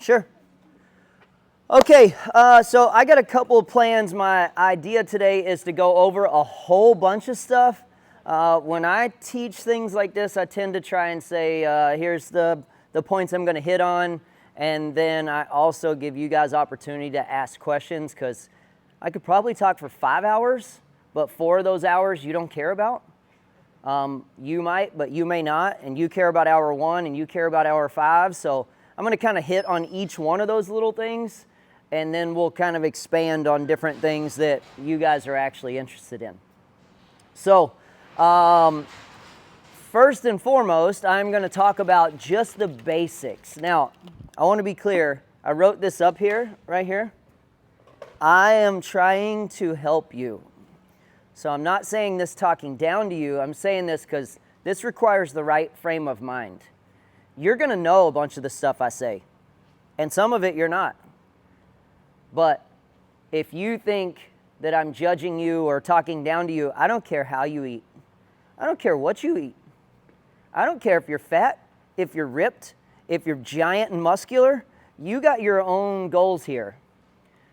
Sure. Okay, so I got a couple of plans. My idea today is to go over a whole bunch of stuff. When I teach things like this, I tend to try and say, here's the points I'm going to hit on, and then I also give you guys opportunity to ask questions, because I could probably talk for 5 hours, but 4 of those hours you don't care about. You might, but you may not, and you care about hour 1 and you care about hour 5, so I'm going to kind of hit on each one of those little things, and then we'll kind of expand on different things that you guys are actually interested in. So, first and foremost, I'm going to talk about just the basics. Now, I want to be clear. I wrote this up here, right here. I am trying to help you. So I'm not saying this talking down to you. I'm saying this because this requires the right frame of mind. You're going to know a bunch of the stuff I say, and some of it you're not. But if you think that I'm judging you or talking down to you, I don't care how you eat. I don't care what you eat. I don't care if you're fat, if you're ripped, if you're giant and muscular. You got your own goals here.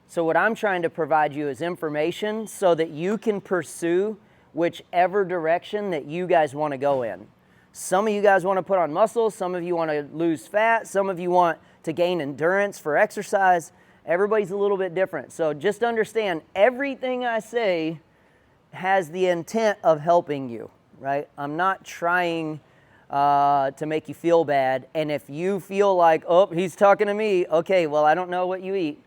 So what I'm trying to provide you is information so that you can pursue whichever direction that you guys want to go in. Some of you guys want to put on muscle, some of you want to lose fat, some of you want to gain endurance for exercise. Everybody's a little bit different. So just understand, everything I say has the intent of helping you, right? I'm not trying to make you feel bad. And if you feel like, oh, he's talking to me, okay, well, I don't know what you eat,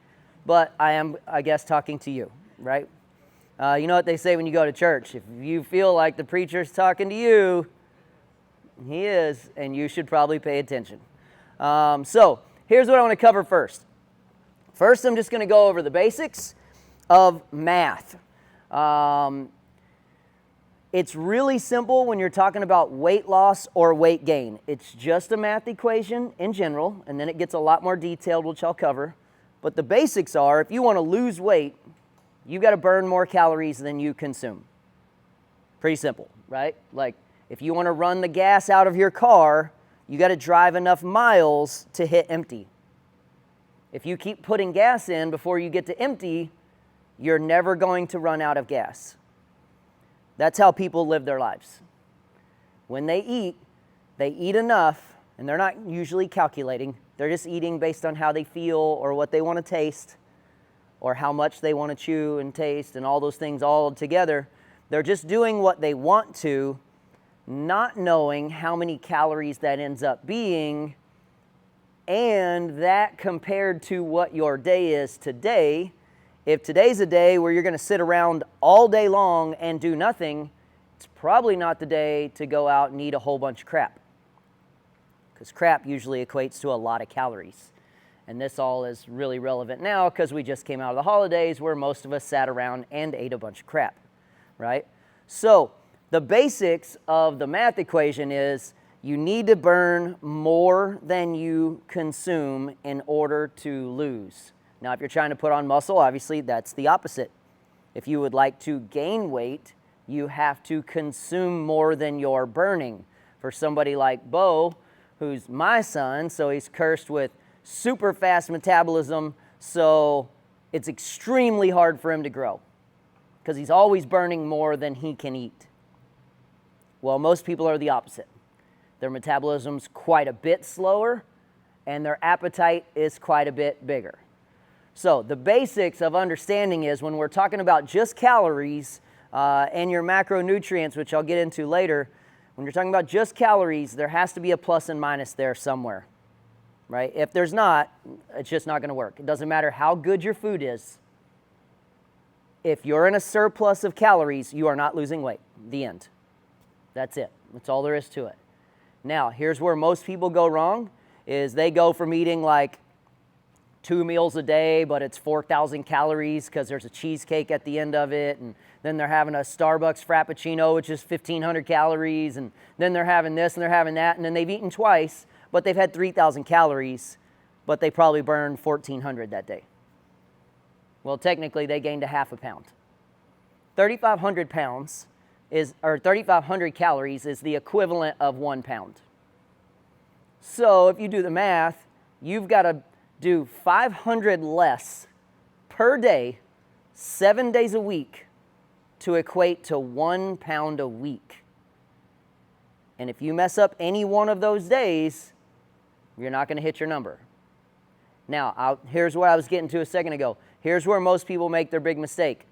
but I am, I guess, talking to you, right? You know what they say when you go to church? If you feel like the preacher's talking to you, he is, and you should probably pay attention. So here's what I want to cover first. First, I'm just going to go over the basics of math. It's really simple when you're talking about weight loss or weight gain. It's just a math equation in general, and then it gets a lot more detailed, which I'll cover. But the basics are, if you want to lose weight, you got to burn more calories than you consume. Pretty simple, right? Like, if you want to run the gas out of your car, you got to drive enough miles to hit empty. If you keep putting gas in before you get to empty, you're never going to run out of gas. That's how people live their lives. When they eat enough, and they're not usually calculating. They're just eating based on how they feel or what they want to taste or how much they want to chew and taste and all those things all together. They're just doing what they want to, not knowing how many calories that ends up being, and that compared to what your day is today. If today's a day where you're going to sit around all day long and do nothing, it's probably not the day to go out and eat a whole bunch of crap. Because crap usually equates to a lot of calories. And this all is really relevant now because we just came out of the holidays where most of us sat around and ate a bunch of crap, right? So the basics of the math equation is you need to burn more than you consume in order to lose. Now, if you're trying to put on muscle, obviously that's the opposite. If you would like to gain weight, you have to consume more than you're burning. For somebody like Bo, who's my son, so he's cursed with super fast metabolism, so it's extremely hard for him to grow because he's always burning more than he can eat. Well, most people are the opposite. Their metabolism's quite a bit slower, and their appetite is quite a bit bigger. So the basics of understanding is when we're talking about just calories and your macronutrients, which I'll get into later, when you're talking about just calories, there has to be a plus and minus there somewhere, right? If there's not, it's just not going to work. It doesn't matter how good your food is. If you're in a surplus of calories, you are not losing weight. The end. That's it. That's all there is to it. Now, here's where most people go wrong, is they go from eating like 2 meals a day, but it's 4,000 calories because there's a cheesecake at the end of it, and then they're having a Starbucks Frappuccino, which is 1,500 calories, and then they're having this and they're having that, and then they've eaten twice, but they've had 3,000 calories, but they probably burned 1,400 that day. Well, technically, they gained a half a pound. 3,500 pounds or 3,500 calories is the equivalent of 1 pound. So if you do the math, you've got to do 500 less per day, 7 days a week, to equate to 1 pound a week. And if you mess up any one of those days, you're not going to hit your number. Now, here's what I was getting to a second ago. Here's where most people make their big mistake.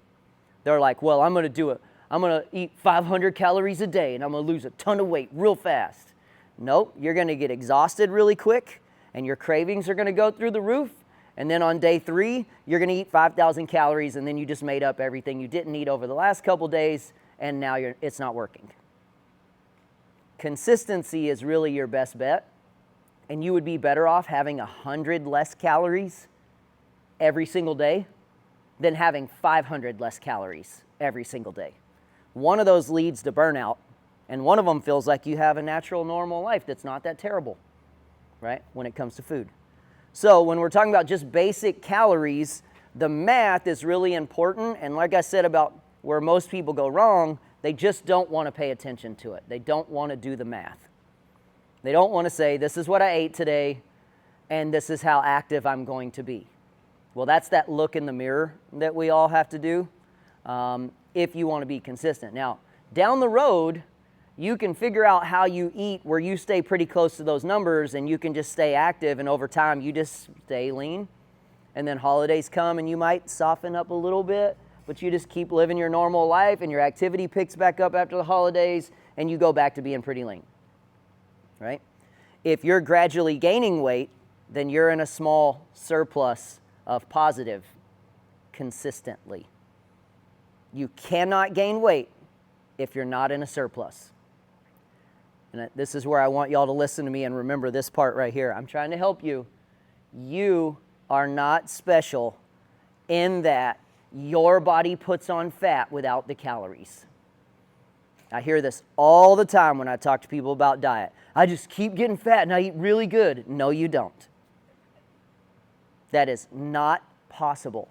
They're like, well, I'm going to eat 500 calories a day and I'm going to lose a ton of weight real fast. Nope, you're going to get exhausted really quick and your cravings are going to go through the roof. And then on day 3, you're going to eat 5,000 calories and then you just made up everything you didn't eat over the last couple days and now it's not working. Consistency is really your best bet. And you would be better off having 100 less calories every single day than having 500 less calories every single day. One of those leads to burnout, and one of them feels like you have a natural, normal life that's not that terrible, right, when it comes to food. So when we're talking about just basic calories, the math is really important, and like I said about where most people go wrong, they just don't want to pay attention to it. They don't want to do the math. They don't want to say, this is what I ate today, and this is how active I'm going to be. Well, that's that look in the mirror that we all have to do if you want to be consistent. Now, down the road, you can figure out how you eat where you stay pretty close to those numbers, and you can just stay active, and over time, you just stay lean. And then holidays come, and you might soften up a little bit, but you just keep living your normal life, and your activity picks back up after the holidays, and you go back to being pretty lean. Right? If you're gradually gaining weight, then you're in a small surplus of positive consistently. You cannot gain weight if you're not in a surplus. And this is where I want y'all to listen to me and remember this part right here. I'm trying to help you. You are not special in that your body puts on fat without the calories. I hear this all the time when I talk to people about diet. I just keep getting fat and I eat really good. No, you don't. That is not possible.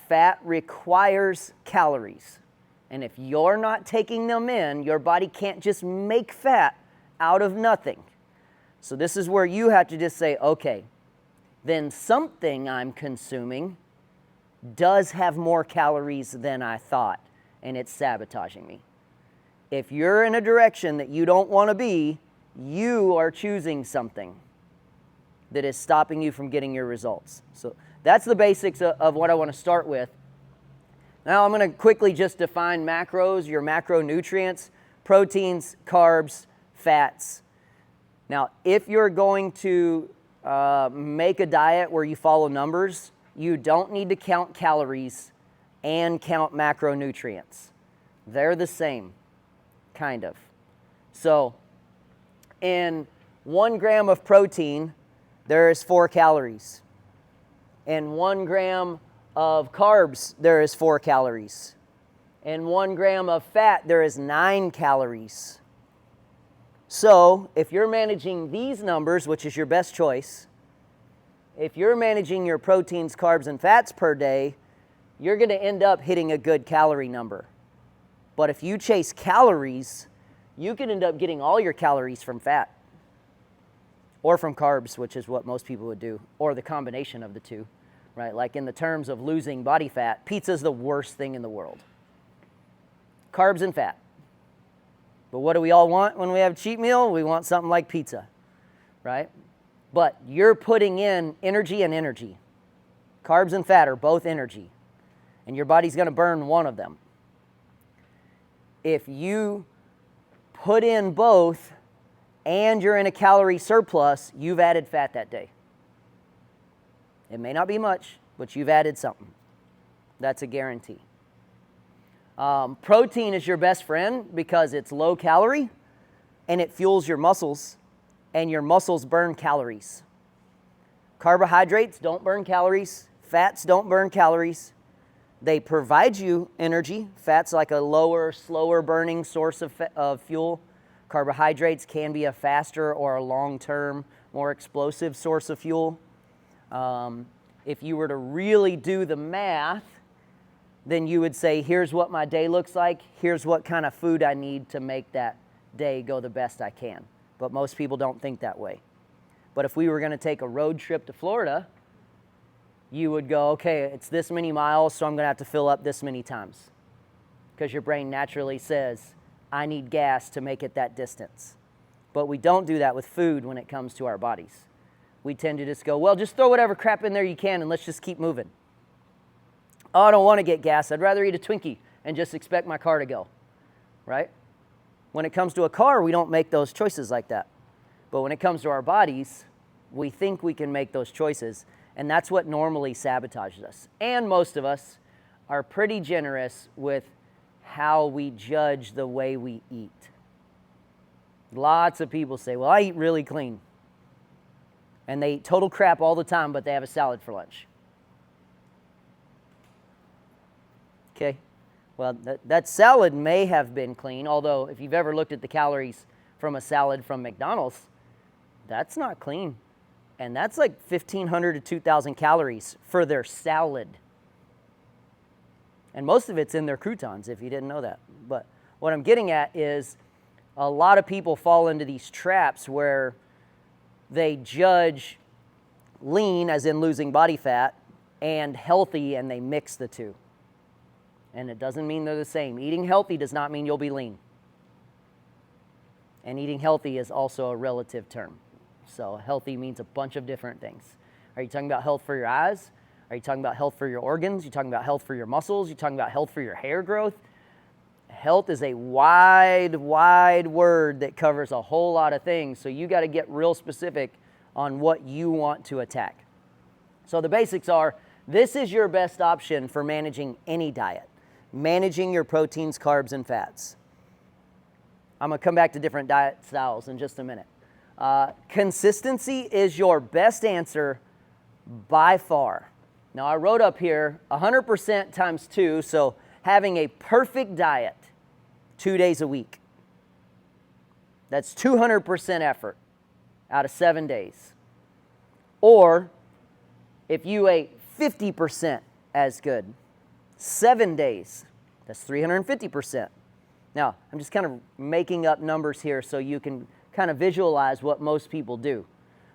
Fat requires calories. And if you're not taking them in, your body can't just make fat out of nothing. So this is where you have to just say, okay, then something I'm consuming does have more calories than I thought, and it's sabotaging me. If you're in a direction that you don't want to be, you are choosing something that is stopping you from getting your results. So that's the basics of what I want to start with. Now I'm going to quickly just define macros, your macronutrients, proteins, carbs, fats. Now, if you're going to make a diet where you follow numbers, you don't need to count calories and count macronutrients. They're the same, kind of. So, in 1 gram of protein, there is 4 calories. In 1 gram of carbs, there is 4 calories. In 1 gram of fat, there is 9 calories. So, if you're managing these numbers, which is your best choice, if you're managing your proteins, carbs, and fats per day, you're going to end up hitting a good calorie number. But if you chase calories, you can end up getting all your calories from fat or from carbs, which is what most people would do, or the combination of the two, right? Like in the terms of losing body fat, pizza is the worst thing in the world. Carbs and fat. But what do we all want when we have a cheat meal? We want something like pizza, right? But you're putting in energy and energy. Carbs and fat are both energy, and your body's going to burn one of them. If you put in both and you're in a calorie surplus, you've added fat that day. It may not be much, but you've added something. That's a guarantee. Protein is your best friend because it's low calorie and it fuels your muscles, and your muscles burn calories. Carbohydrates don't burn calories. Fats don't burn calories. They provide you energy. Fat's like a lower, slower burning source of fuel. Carbohydrates can be a faster or a long-term, more explosive source of fuel. If you were to really do the math, then you would say, here's what my day looks like. Here's what kind of food I need to make that day go the best I can. But most people don't think that way. But if we were going to take a road trip to Florida, you would go, okay, it's this many miles, so I'm going to have to fill up this many times. Because your brain naturally says, I need gas to make it that distance. But we don't do that with food when it comes to our bodies. We tend to just go, well, just throw whatever crap in there you can and let's just keep moving. Oh, I don't want to get gas. I'd rather eat a Twinkie and just expect my car to go, right? When it comes to a car, we don't make those choices like that. But when it comes to our bodies, we think we can make those choices, and that's what normally sabotages us. And most of us are pretty generous with how we judge the way we eat. Lots of people say, well, I eat really clean. And they eat total crap all the time, but they have a salad for lunch. Okay, well, that salad may have been clean, although if you've ever looked at the calories from a salad from McDonald's, that's not clean. And that's like 1,500 to 2,000 calories for their salad. And most of it's in their croutons, if you didn't know that. But what I'm getting at is a lot of people fall into these traps where they judge lean, as in losing body fat, and healthy, and they mix the two. And it doesn't mean they're the same. Eating healthy does not mean you'll be lean. And eating healthy is also a relative term. So healthy means a bunch of different things. Are you talking about health for your eyes? Are you talking about health for your organs? Are you talking about health for your muscles? Are you talking about health for your hair growth? Health is a wide, wide word that covers a whole lot of things. So you got to get real specific on what you want to attack. So the basics are, this is your best option for managing any diet. Managing your proteins, carbs, and fats. I'm going to come back to different diet styles in just a minute. Consistency is your best answer by far. Now, I wrote up here 100% times 2, so having a perfect diet 2 days a week. That's 200% effort out of 7 days. Or if you ate 50% as good, 7 days, that's 350%. Now, I'm just kind of making up numbers here so you can kind of visualize what most people do.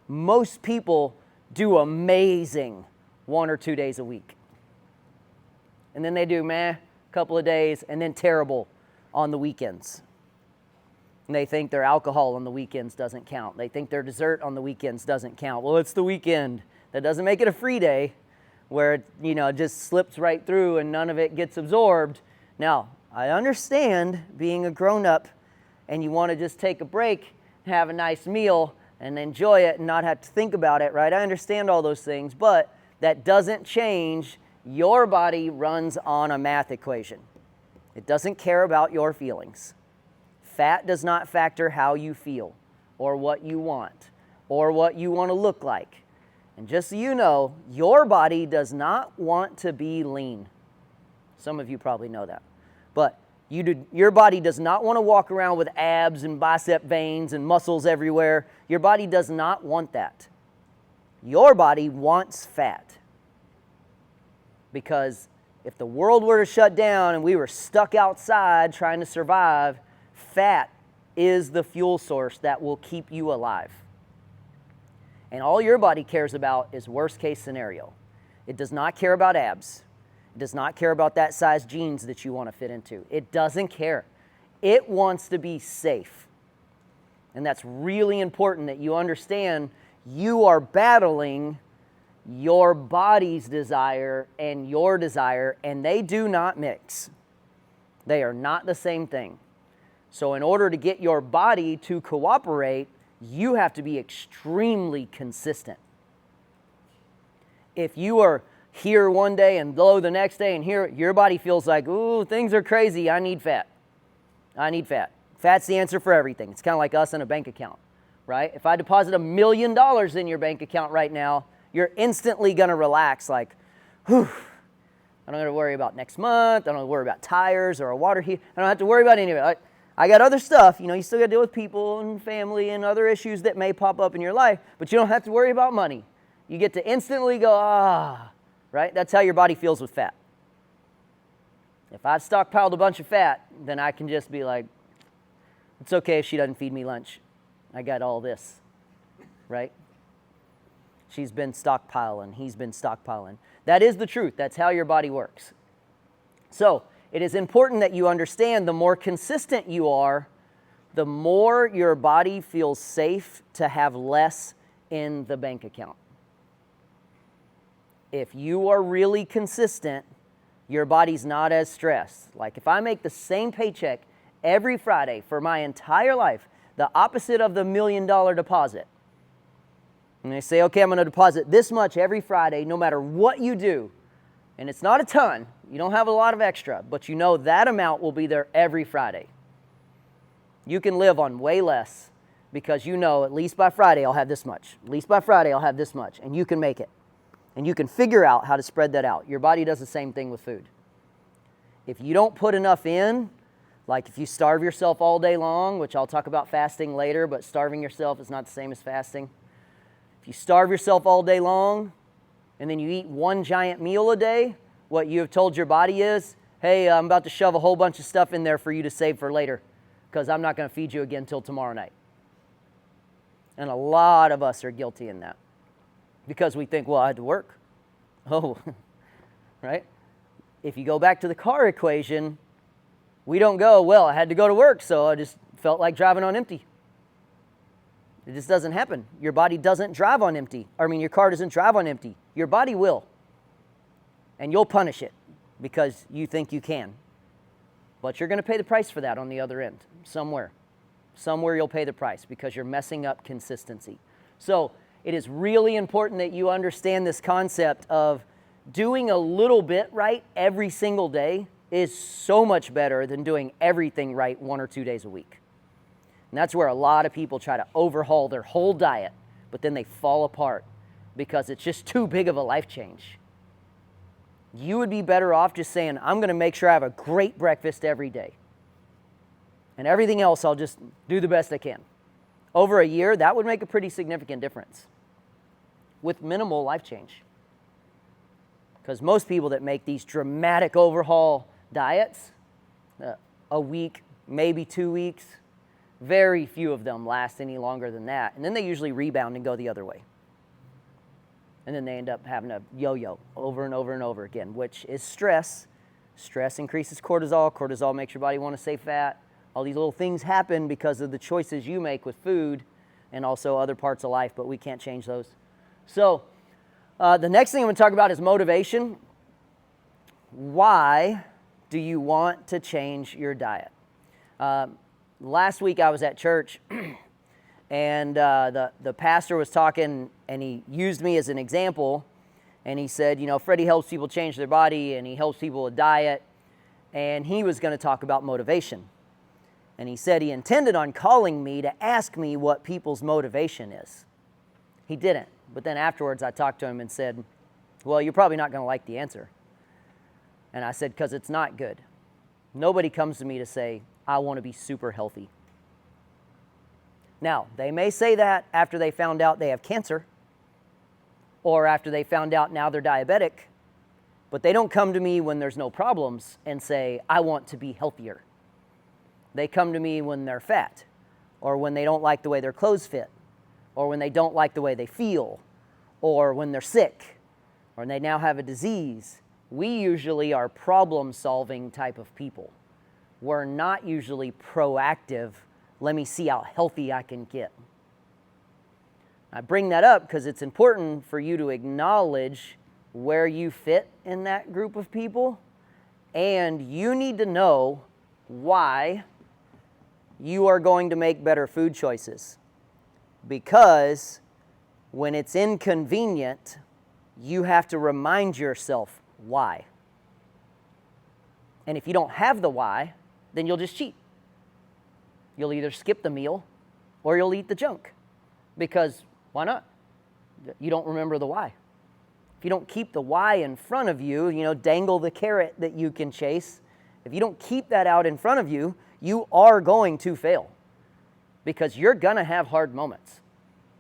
Most people do amazing 1 or 2 days a week. And then they do a couple of days, and then terrible on the weekends. And they think their alcohol on the weekends doesn't count. They think their dessert on the weekends doesn't count. Well, it's the weekend. That doesn't make it a free day where it just slips right through and none of it gets absorbed. Now, I understand being a grown-up and you want to just take a break, have a nice meal, and enjoy it and not have to think about it, right? I understand all those things, but that doesn't change. Your body runs on a math equation. It doesn't care about your feelings. Fat does not factor how you feel or what you want or what you want to look like. And just so you know, your body does not want to be lean. Some of you probably know that. But your body does not want to walk around with abs and bicep veins and muscles everywhere. Your body does not want that. Your body wants fat. Because if the world were to shut down and we were stuck outside trying to survive, fat is the fuel source that will keep you alive. And all your body cares about is worst case scenario. It does not care about abs. It does not care about that size jeans that you want to fit into. It doesn't care. It wants to be safe. And that's really important that you understand you are battling your body's desire and your desire, and they do not mix. They are not the same thing. So in order to get your body to cooperate, you have to be extremely consistent. If you are here one day and low the next day, and here your body feels like, ooh, things are crazy, I need fat. I need fat. Fat's the answer for everything. It's kind of like us in a bank account, right? If I deposit $1 million in your bank account right now, you're instantly going to relax like, whew, I don't have to worry about next month. I don't have to worry about tires or a water heater. I don't have to worry about any of it. I got other stuff. You still got to deal with people and family and other issues that may pop up in your life, but you don't have to worry about money. You get to instantly go, right? That's how your body feels with fat. If I've stockpiled a bunch of fat, then I can just be like, it's okay if she doesn't feed me lunch. I got all this, right? She's been stockpiling. He's been stockpiling. That is the truth. That's how your body works. So it is important that you understand the more consistent you are, the more your body feels safe to have less in the bank account. If you are really consistent, your body's not as stressed. Like if I make the same paycheck every Friday for my entire life, the opposite of the $1 million deposit, and they say, okay, I'm going to deposit this much every Friday no matter what you do, and it's not a ton, you don't have a lot of extra, but you know that amount will be there every Friday. You can live on way less because you know at least by Friday I'll have this much. At least by Friday I'll have this much, and you can make it. And you can figure out how to spread that out. Your body does the same thing with food. If you don't put enough in, like if you starve yourself all day long, which I'll talk about fasting later, but starving yourself is not the same as fasting. If you starve yourself all day long, and then you eat one giant meal a day, what you have told your body is, hey, I'm about to shove a whole bunch of stuff in there for you to save for later, because I'm not going to feed you again until tomorrow night. And a lot of us are guilty in that. Because we think, well, I had to work. Oh, right? If you go back to the car equation, we don't go, well, I had to go to work, so I just felt like driving on empty. It just doesn't happen. Your body doesn't drive on empty. Your car doesn't drive on empty. Your body will. And you'll punish it because you think you can. But you're going to pay the price for that on the other end, somewhere. Somewhere you'll pay the price because you're messing up consistency. So it is really important that you understand this concept of doing a little bit right every single day is so much better than doing everything right 1 or 2 days a week. And that's where a lot of people try to overhaul their whole diet, but then they fall apart because it's just too big of a life change. You would be better off just saying, I'm going to make sure I have a great breakfast every day. And everything else, I'll just do the best I can. Over a year, that would make a pretty significant difference with minimal life change. Because most people that make these dramatic overhaul diets, a week, maybe 2 weeks, very few of them last any longer than that. And then they usually rebound and go the other way. And then they end up having a yo-yo over and over and over again, which is stress. Stress increases cortisol. Cortisol makes your body want to save fat. All these little things happen because of the choices you make with food and also other parts of life, but we can't change those. So the next thing I'm going to talk about is motivation. Why do you want to change your diet? Last week I was at church and the pastor was talking and he used me as an example, and he said, Freddie helps people change their body and he helps people with diet, and he was going to talk about motivation. And he said he intended on calling me to ask me what people's motivation is. He didn't. But then afterwards I talked to him and said, well, you're probably not going to like the answer. And I said, because it's not good. Nobody comes to me to say, I want to be super healthy. Now, they may say that after they found out they have cancer, or after they found out now they're diabetic, but they don't come to me when there's no problems and say, I want to be healthier. They come to me when they're fat, or when they don't like the way their clothes fit, or when they don't like the way they feel, or when they're sick, or when they now have a disease. We usually are problem-solving type of people. We're not usually proactive, let me see how healthy I can get. I bring that up because it's important for you to acknowledge where you fit in that group of people, and you need to know why you are going to make better food choices. Because when it's inconvenient, you have to remind yourself why. And if you don't have the why, then you'll just cheat. You'll either skip the meal or you'll eat the junk. Because why not? You don't remember the why. If you don't keep the why in front of you, dangle the carrot that you can chase. If you don't keep that out in front of you, you are going to fail. Because you're going to have hard moments.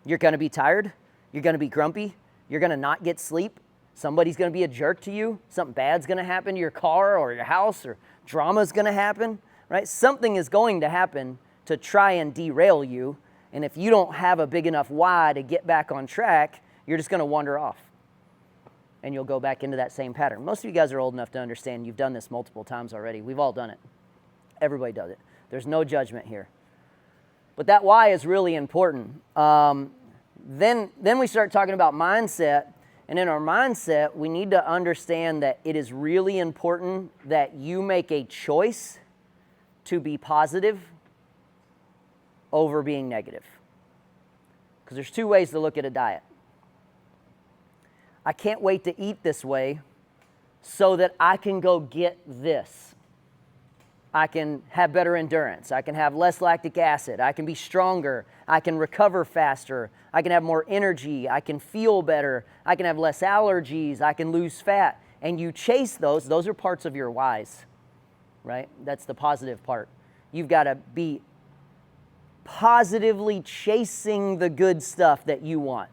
You're going to be tired. You're going to be grumpy. You're going to not get sleep. Somebody's going to be a jerk to you. Something bad's going to happen to your car or your house, or drama's going to happen, right? Something is going to happen to try and derail you. And if you don't have a big enough why to get back on track, you're just going to wander off. And you'll go back into that same pattern. Most of you guys are old enough to understand you've done this multiple times already. We've all done it. Everybody does it. There's no judgment here. But that why is really important. Then we start talking about mindset. And in our mindset, we need to understand that it is really important that you make a choice to be positive over being negative. Because there's two ways to look at a diet. I can't wait to eat this way so that I can go get this. I can have better endurance. I can have less lactic acid. I can be stronger. I can recover faster. I can have more energy. I can feel better. I can have less allergies. I can lose fat. And you chase those. Those are parts of your whys, right? That's the positive part. You've got to be positively chasing the good stuff that you want.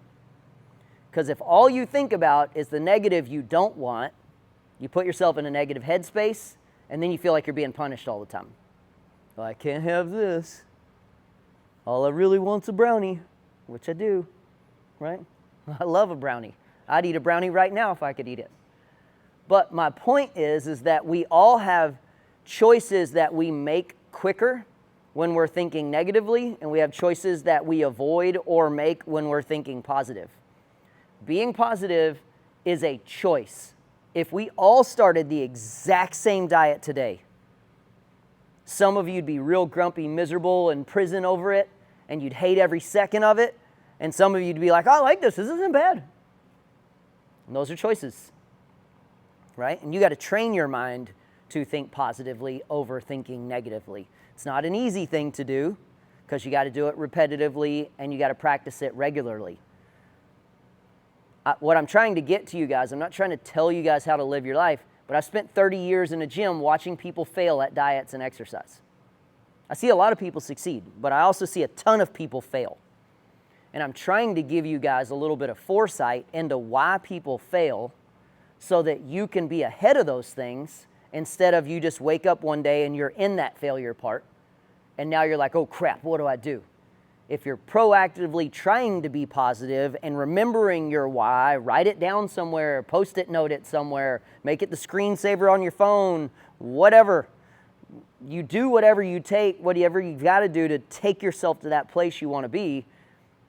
Because if all you think about is the negative you don't want, you put yourself in a negative headspace, and then you feel like you're being punished all the time. Well, I can't have this. All I really want's a brownie, which I do, right? I love a brownie. I'd eat a brownie right now if I could eat it. But my point is that we all have choices that we make quicker when we're thinking negatively, and we have choices that we avoid or make when we're thinking positive. Being positive is a choice. If we all started the exact same diet today, some of you'd be real grumpy, miserable, in prison over it, and you'd hate every second of it, and some of you'd be like, I like this isn't bad. And those are choices, right? And you got to train your mind to think positively over thinking negatively. It's not an easy thing to do because you got to do it repetitively and you got to practice it regularly. What I'm trying to get to you guys, I'm not trying to tell you guys how to live your life, but I've spent 30 years in a gym watching people fail at diets and exercise. I see a lot of people succeed, but I also see a ton of people fail. And I'm trying to give you guys a little bit of foresight into why people fail so that you can be ahead of those things instead of you just wake up one day and you're in that failure part. And now you're like, oh crap, what do I do? If you're proactively trying to be positive and remembering your why, write it down somewhere, post-it note it somewhere, make it the screensaver on your phone, whatever. You do whatever you've got to do to take yourself to that place you want to be.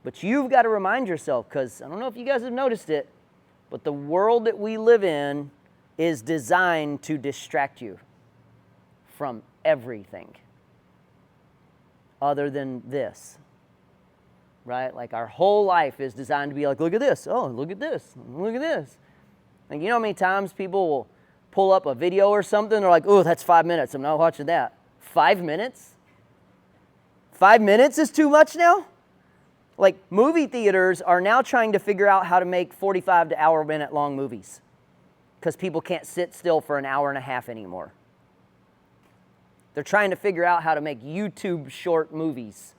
But you've got to remind yourself, because I don't know if you guys have noticed it, but the world that we live in is designed to distract you from everything other than this. Right? Like our whole life is designed to be like, look at this. Oh, look at this. Look at this. And you know how many times people will pull up a video or something? They're like, oh, that's 5 minutes. I'm not watching that. 5 minutes? 5 minutes is too much now? Like movie theaters are now trying to figure out how to make 45 to hour minute long movies because people can't sit still for an hour and a half anymore. They're trying to figure out how to make YouTube short movies,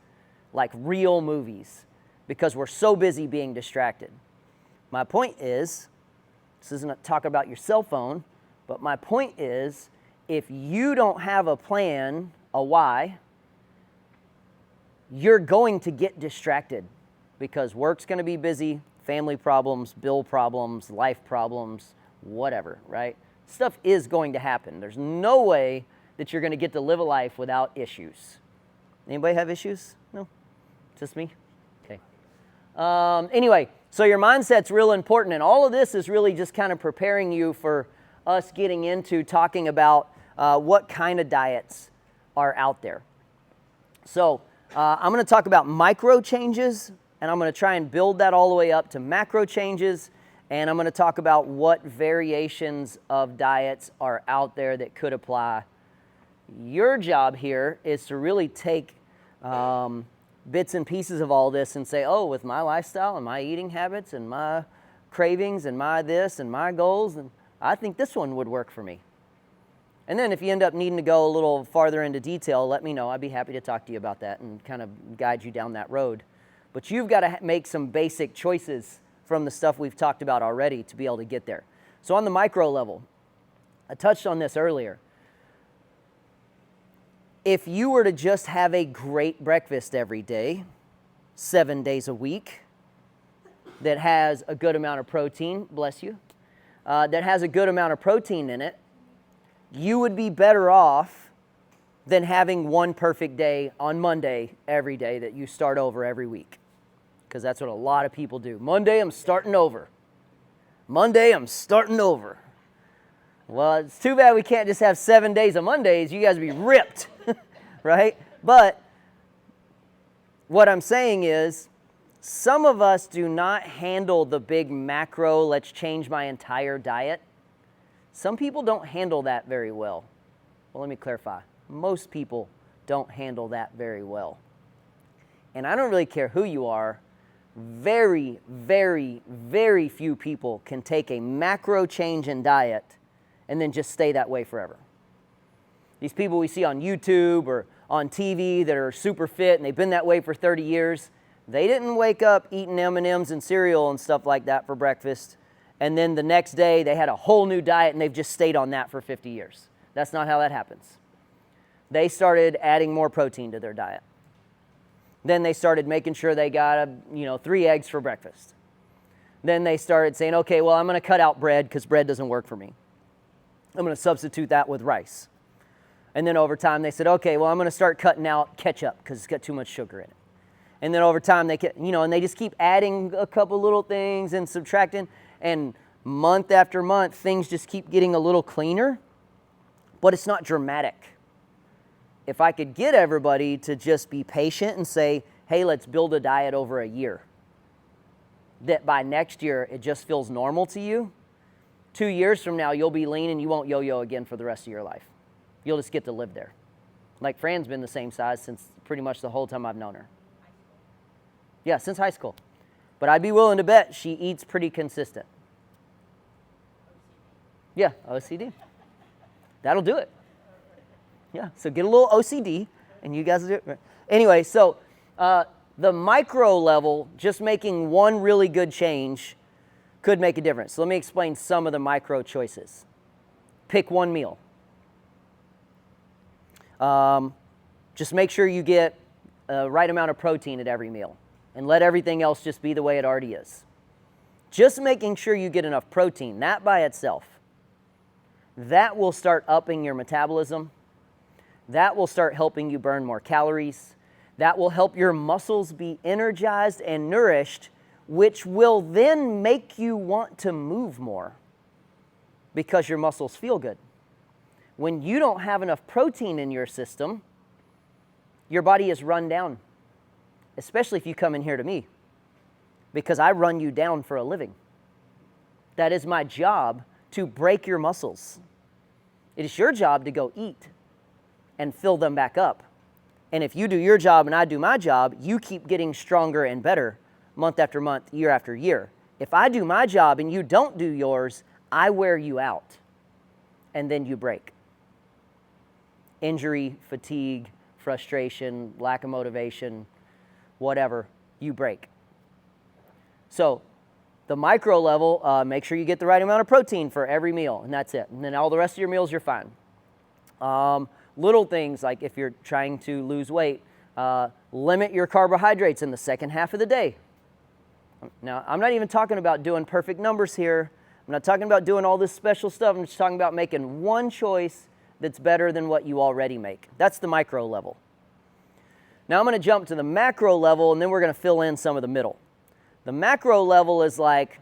like real movies, because we're so busy being distracted. My point is, this isn't talking about your cell phone, but my point is, if you don't have a plan, a why, you're going to get distracted because work's going to be busy, family problems, bill problems, life problems, whatever, right? Stuff is going to happen. There's no way that you're going to get to live a life without issues. Anybody have issues? No? Just me? Okay. Anyway, so your mindset's real important, and all of this is really just kind of preparing you for us getting into talking about what kind of diets are out there. So I'm going to talk about micro changes, and I'm going to try and build that all the way up to macro changes, and I'm going to talk about what variations of diets are out there that could apply. Your job here is to really take bits and pieces of all this and say, oh, with my lifestyle and my eating habits and my cravings and my this and my goals, and I think this one would work for me. And then if you end up needing to go a little farther into detail, let me know. I'd be happy to talk to you about that and kind of guide you down that road. But you've got to make some basic choices from the stuff we've talked about already to be able to get there. So on the micro level, I touched on this earlier. If you were to just have a great breakfast every day, 7 days a week, that has a good amount of protein, bless you, that has a good amount of protein in it, you would be better off than having one perfect day on Monday every day that you start over every week. Because that's what a lot of people do. Monday, I'm starting over. Monday, I'm starting over. Well, it's too bad we can't just have 7 days of Mondays. You guys would be ripped, right? But what I'm saying is, some of us do not handle the big macro, let's change my entire diet. Some people don't handle that very well. Well, let me clarify. Most people don't handle that very well. And I don't really care who you are. Very, very, very few people can take a macro change in diet and then just stay that way forever. These people we see on YouTube or on TV that are super fit and they've been that way for 30 years, they didn't wake up eating M&Ms and cereal and stuff like that for breakfast, and then the next day they had a whole new diet and they've just stayed on that for 50 years. That's not how that happens. They started adding more protein to their diet. Then they started making sure they got 3 eggs for breakfast. Then they started saying, okay, well, I'm going to cut out bread because bread doesn't work for me. I'm going to substitute that with rice. And then over time they said, okay, well, I'm going to start cutting out ketchup because it's got too much sugar in it. And then over time and they just keep adding a couple little things and subtracting. And month after month, things just keep getting a little cleaner, but it's not dramatic. If I could get everybody to just be patient and say, hey, let's build a diet over a year, that by next year it just feels normal to you, 2 years from now you'll be lean and you won't yo-yo again for the rest of your life. You'll just get to live there. Like Fran's been the same size since pretty much the whole time I've known her. Yeah, since high school. But I'd be willing to bet she eats pretty consistent. Yeah, OCD. That'll do it. Yeah, so get a little OCD, and you guys will do it. Anyway, so the micro level, just making one really good change could make a difference. So let me explain some of the micro choices. Pick one meal. Just make sure you get the right amount of protein at every meal, and let everything else just be the way it already is. Just making sure you get enough protein, that by itself, that will start upping your metabolism. That will start helping you burn more calories. That will help your muscles be energized and nourished, which will then make you want to move more because your muscles feel good. When you don't have enough protein in your system, your body is run down, especially if you come in here to me, because I run you down for a living. That is my job, to break your muscles. It is your job to go eat and fill them back up. And if you do your job and I do my job, you keep getting stronger and better month after month, year after year. If I do my job and you don't do yours, I wear you out, and then you break. Injury, fatigue, frustration, lack of motivation, whatever, you break. So the micro level, make sure you get the right amount of protein for every meal, and that's it. And then all the rest of your meals, you're fine. Little things like if you're trying to lose weight, limit your carbohydrates in the second half of the day. Now, I'm not even talking about doing perfect numbers here. I'm not talking about doing all this special stuff. I'm just talking about making one choice that's better than what you already make. That's the micro level. Now I'm going to jump to the macro level, and then we're going to fill in some of the middle. The macro level is like,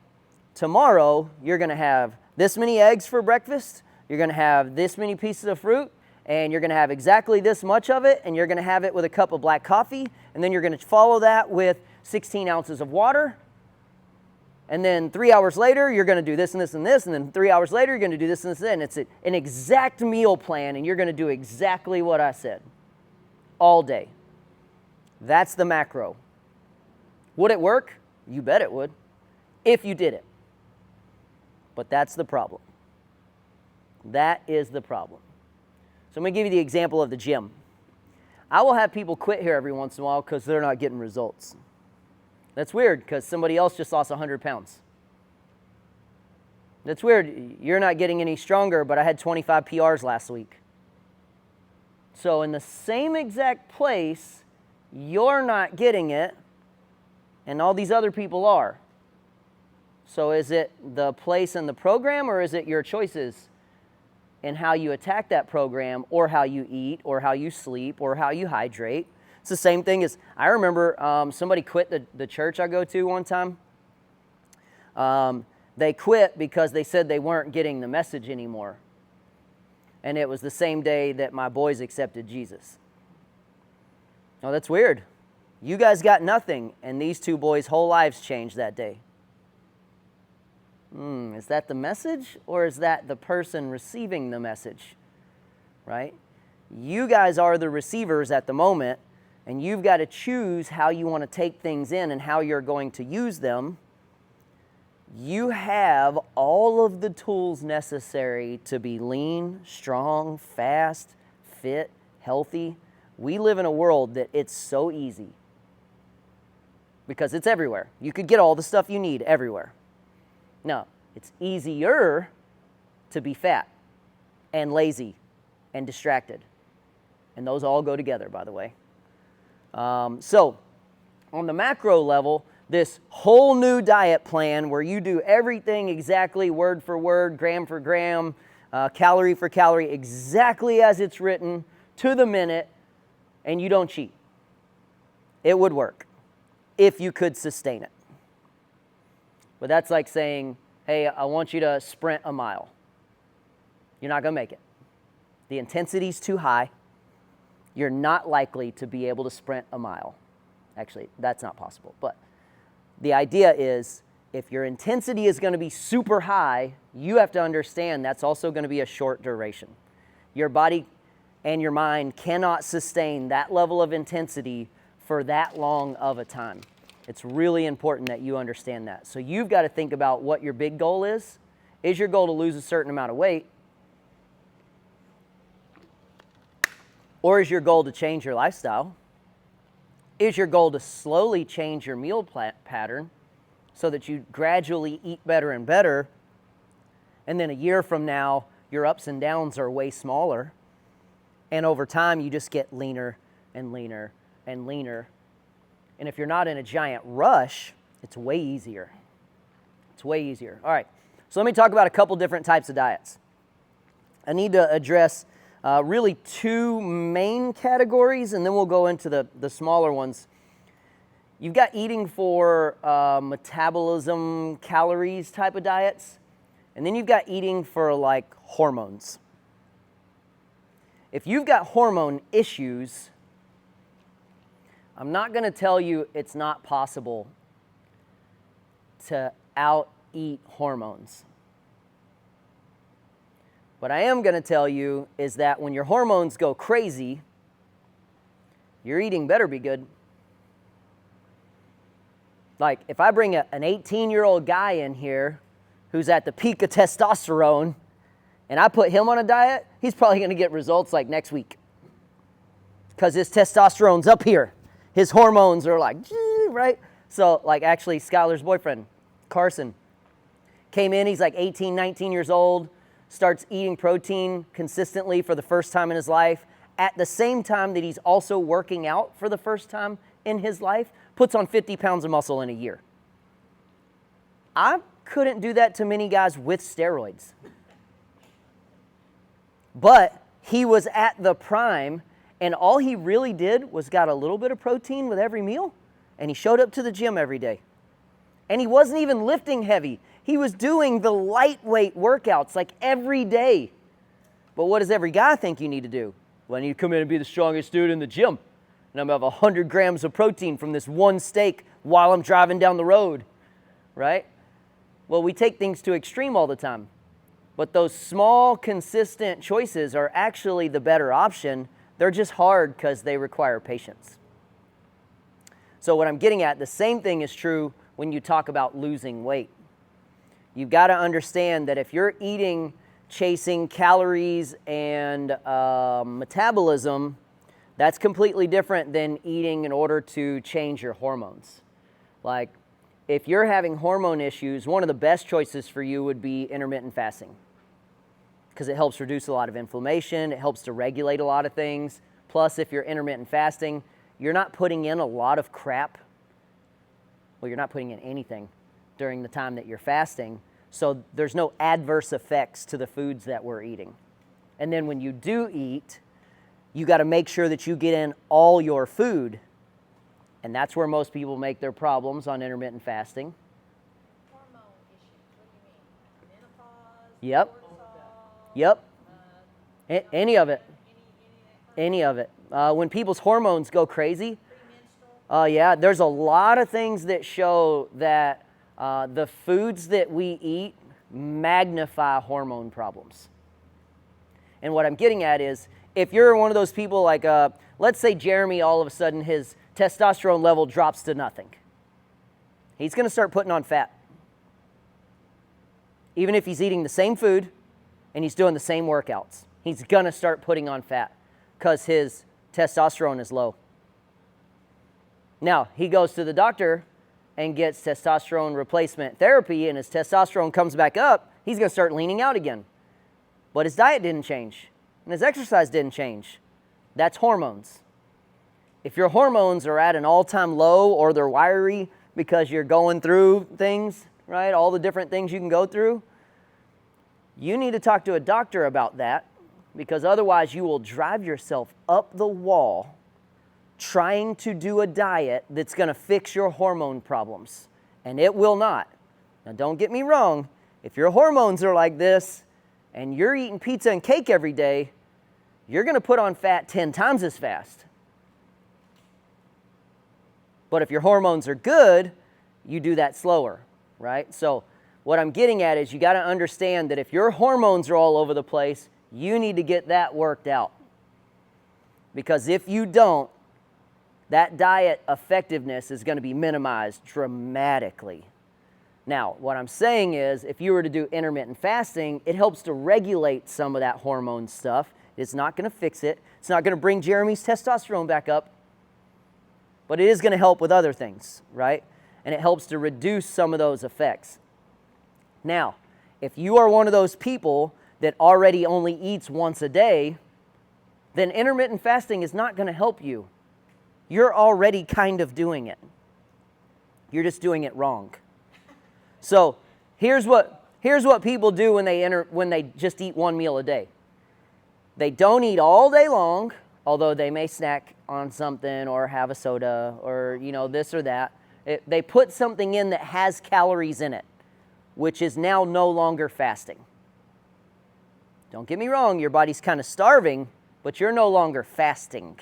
tomorrow you're going to have this many eggs for breakfast, you're going to have this many pieces of fruit, and you're going to have exactly this much of it, and you're going to have it with a cup of black coffee, and then you're going to follow that with 16 ounces of water, and then 3 hours later you're going to do this and this and this, and then 3 hours later you're going to do this and this, and it's an exact meal plan, and you're going to do exactly what I said all day. That's the macro. Would it work? You bet it would, if you did it. But that's the problem. That is the problem. So I'm going to give you the example of the gym. I will have people quit here every once in a while because they're not getting results. That's weird because somebody else just lost 100 pounds. That's weird. You're not getting any stronger, but I had 25 PRs last week. So in the same exact place, you're not getting it, and all these other people are. So is it the place and the program, or is it your choices in how you attack that program, or how you eat, or how you sleep, or how you hydrate? It's the same thing as, I remember somebody quit the church I go to one time. They quit because they said they weren't getting the message anymore. And it was the same day that my boys accepted Jesus. Oh, that's weird. You guys got nothing, and these two boys' whole lives changed that day. Is that the message, or is that the person receiving the message? Right? You guys are the receivers at the moment, and you've got to choose how you want to take things in and how you're going to use them. You have all of the tools necessary to be lean, strong, fast, fit, healthy. We live in a world that it's so easy because it's everywhere. You could get all the stuff you need everywhere. No, it's easier to be fat and lazy and distracted. And those all go together, by the way. So on the macro level, this whole new diet plan where you do everything exactly word for word, gram for gram, calorie for calorie, exactly as it's written to the minute, and you don't cheat. It would work if you could sustain it. But that's like saying, hey, I want you to sprint a mile. You're not going to make it. The intensity's too high. You're not likely to be able to sprint a mile. Actually, that's not possible. But the idea is, if your intensity is going to be super high, you have to understand that's also going to be a short duration. Your body and your mind cannot sustain that level of intensity for that long of a time. It's really important that you understand that. So you've got to think about what your big goal is. Is your goal to lose a certain amount of weight? Or is your goal to change your lifestyle? Is your goal to slowly change your meal pattern so that you gradually eat better and better, and then a year from now, your ups and downs are way smaller, and over time, you just get leaner and leaner and leaner. And if you're not in a giant rush, it's way easier. It's way easier. All right, so let me talk about a couple different types of diets. I need to address really two main categories, and then we'll go into the smaller ones. You've got eating for metabolism, calories type of diets, and then you've got eating for like hormones. If you've got hormone issues, I'm not going to tell you it's not possible to out-eat hormones. What I am going to tell you is that when your hormones go crazy, your eating better be good. Like, if I bring an 18-year-old guy in here who's at the peak of testosterone, and I put him on a diet, he's probably going to get results like next week. Because his testosterone's up here. His hormones are like, right? So, like, actually, Skylar's boyfriend, Carson, came in, he's like 18, 19 years old, starts eating protein consistently for the first time in his life, at the same time that he's also working out for the first time in his life, puts on 50 pounds of muscle in a year. I couldn't do that to many guys with steroids. But he was at the prime, and all he really did was got a little bit of protein with every meal, and he showed up to the gym every day. And he wasn't even lifting heavy. He was doing the lightweight workouts like every day. But what does every guy think you need to do? Well, I need to come in and be the strongest dude in the gym. And I'm going to have 100 grams of protein from this one steak while I'm driving down the road, right? Well, we take things to extreme all the time. But those small, consistent choices are actually the better option. They're just hard because they require patience. So what I'm getting at, the same thing is true when you talk about losing weight. You've got to understand that if you're eating, chasing calories and metabolism, that's completely different than eating in order to change your hormones. Like, if you're having hormone issues, one of the best choices for you would be intermittent fasting, because it helps reduce a lot of inflammation, it helps to regulate a lot of things. Plus, if you're intermittent fasting, you're not putting in a lot of crap. Well, you're not putting in anything during the time that you're fasting. So there's no adverse effects to the foods that we're eating. And then when you do eat, you got to make sure that you get in all your food. And that's where most people make their problems on intermittent fasting. Hormone issues, what do you mean? Menopause? Yep. Cortisol? Yep. Any of it. Any of it. When people's hormones go crazy, yeah, there's a lot of things that show that the foods that we eat magnify hormone problems. And what I'm getting at is, if you're one of those people like, let's say Jeremy, all of a sudden his testosterone level drops to nothing. He's going to start putting on fat. Even if he's eating the same food and he's doing the same workouts, he's going to start putting on fat because his testosterone is low. Now, he goes to the doctor and gets testosterone replacement therapy, and his testosterone comes back up, he's going to start leaning out again. But his diet didn't change, and his exercise didn't change. That's hormones. If your hormones are at an all-time low or they're wiry because you're going through things, right, all the different things you can go through, you need to talk to a doctor about that, because otherwise you will drive yourself up the wall trying to do a diet that's going to fix your hormone problems, and it will not. Now, don't get me wrong. If your hormones are like this and you're eating pizza and cake every day, you're going to put on fat 10 times as fast. But if your hormones are good, you do that slower, right? So what I'm getting at is you got to understand that if your hormones are all over the place, you need to get that worked out. Because if you don't, that diet effectiveness is going to be minimized dramatically. Now, what I'm saying is, if you were to do intermittent fasting, it helps to regulate some of that hormone stuff. It's not going to fix it. It's not going to bring Jeremy's testosterone back up. But it is going to help with other things, right? And it helps to reduce some of those effects. Now, if you are one of those people that already only eats once a day, then intermittent fasting is not going to help you. You're already kind of doing it. You're just doing it wrong. So here's what people do when they just eat one meal a day. They don't eat all day long, although they may snack on something or have a soda or this or that. They put something in that has calories in it, which is now no longer fasting. Don't get me wrong, your body's kind of starving, but you're no longer fasting.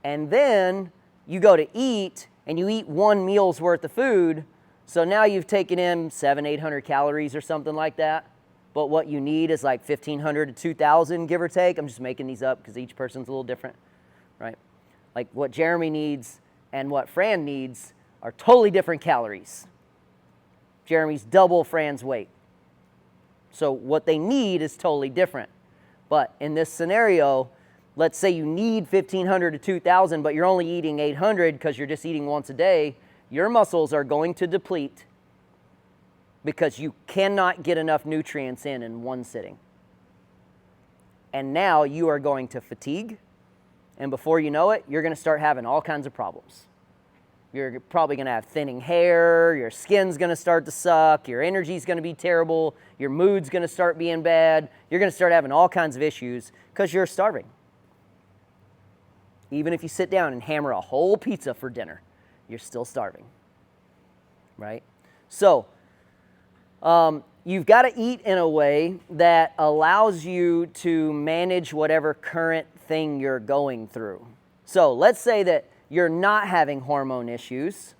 And then you go to eat, and you eat one meal's worth of food, so now you've taken in 700-800 calories or something like that, but what you need is like 1,500 to 2,000, give or take. I'm just making these up because each person's a little different, right? Like what Jeremy needs and what Fran needs are totally different calories. Jeremy's double Fran's weight. So what they need is totally different. But in this scenario, let's say you need 1,500 to 2,000, but you're only eating 800 because you're just eating once a day, your muscles are going to deplete because you cannot get enough nutrients in one sitting. And now you are going to fatigue, and before you know it, you're going to start having all kinds of problems. You're probably going to have thinning hair, your skin's going to start to suck, your energy's going to be terrible, your mood's going to start being bad, you're going to start having all kinds of issues because you're starving. Even if you sit down and hammer a whole pizza for dinner, you're still starving, right? So, you've got to eat in a way that allows you to manage whatever current thing you're going through. So, let's say that you're not having hormone issues,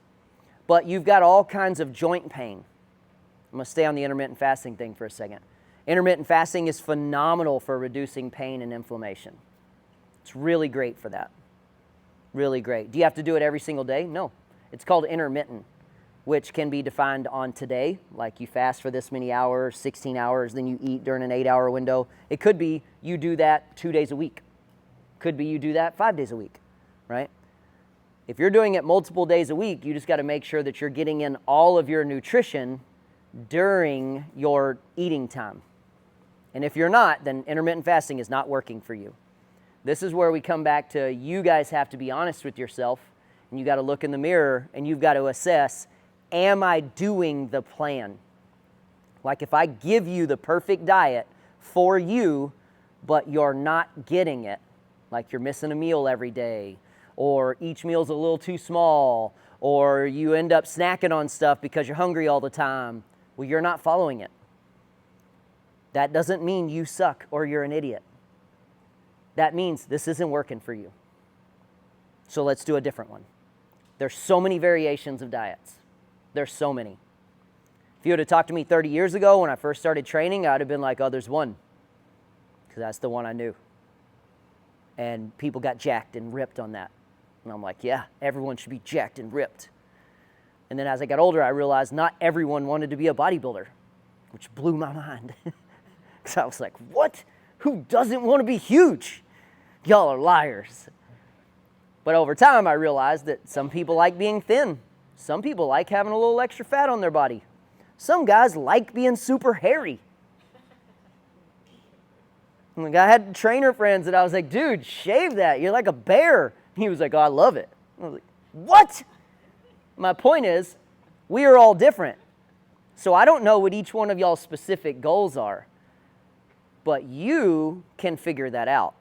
but you've got all kinds of joint pain. I'm going to stay on the intermittent fasting thing for a second. Intermittent fasting is phenomenal for reducing pain and inflammation. It's really great for that. Really great. Do you have to do it every single day? No. It's called intermittent, which can be defined on today, like you fast for this many hours, 16 hours, then you eat during an 8-hour window. It could be you do that 2 days a week. Could be you do that 5 days a week, right? If you're doing it multiple days a week, you just got to make sure that you're getting in all of your nutrition during your eating time. And if you're not, then intermittent fasting is not working for you. This is where we come back to you guys have to be honest with yourself, and you got to look in the mirror and you've got to assess, am I doing the plan? Like if I give you the perfect diet for you, but you're not getting it, like you're missing a meal every day, or each meal's a little too small, or you end up snacking on stuff because you're hungry all the time, well, you're not following it. That doesn't mean you suck or you're an idiot. That means this isn't working for you. So let's do a different one. There's so many variations of diets. There's so many. If you would have talked to me 30 years ago when I first started training, I'd have been like, oh, there's one, because that's the one I knew. And people got jacked and ripped on that. And I'm like, yeah, everyone should be jacked and ripped. And then as I got older, I realized not everyone wanted to be a bodybuilder, which blew my mind. Because I was like, what? Who doesn't want to be huge? Y'all are liars. But over time, I realized that some people like being thin. Some people like having a little extra fat on their body. Some guys like being super hairy. Like I had trainer friends that I was like, dude, shave that. You're like a bear. He was like, oh, I love it. I was like, what? My point is, we are all different. So I don't know what each one of y'all's specific goals are, but you can figure that out.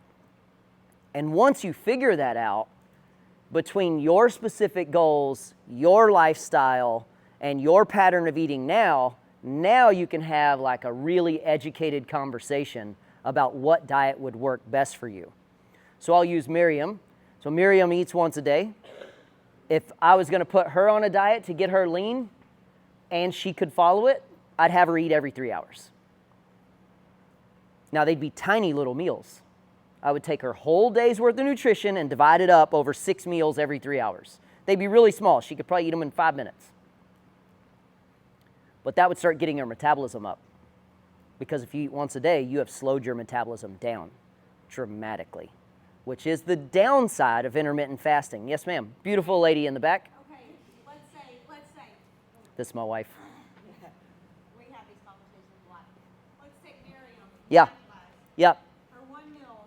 And once you figure that out, between your specific goals, your lifestyle, and your pattern of eating now you can have like a really educated conversation about what diet would work best for you. So I'll use Miriam. So Miriam eats once a day. If I was gonna put her on a diet to get her lean and she could follow it, I'd have her eat every 3 hours. Now they'd be tiny little meals. I would take her whole day's worth of nutrition and divide it up over 6 meals every 3 hours. They'd be really small. She could probably eat them in 5 minutes. But that would start getting her metabolism up. Because if you eat once a day, you have slowed your metabolism down dramatically, which is the downside of intermittent fasting. Yes, ma'am. Beautiful lady in the back. Okay, let's say, This is my wife. we have these conversations a lot. Let's take Miriam. Yeah. Yep. Her one meal,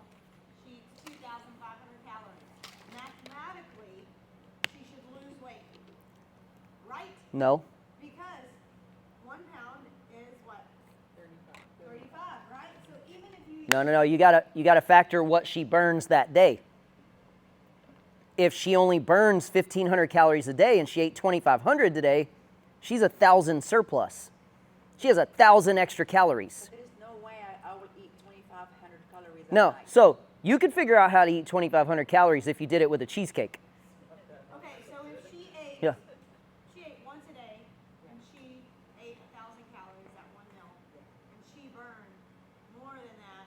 she eats 2,500 calories. Mathematically, she should lose weight, right? No. Because 1 pound is what? 35, right? So even if you No. You gotta factor what she burns that day. If she only burns 1,500 calories a day and she ate 2,500 today, she's 1,000 surplus. She has 1,000 extra calories. There is no way I would eat 2,500 calories a No, night. so you could figure out how to eat 2,500 calories if you did it with a cheesecake. Okay, so if she ate, Yeah. she ate once a day, and she ate 1,000 calories at one meal, and she burned more than that,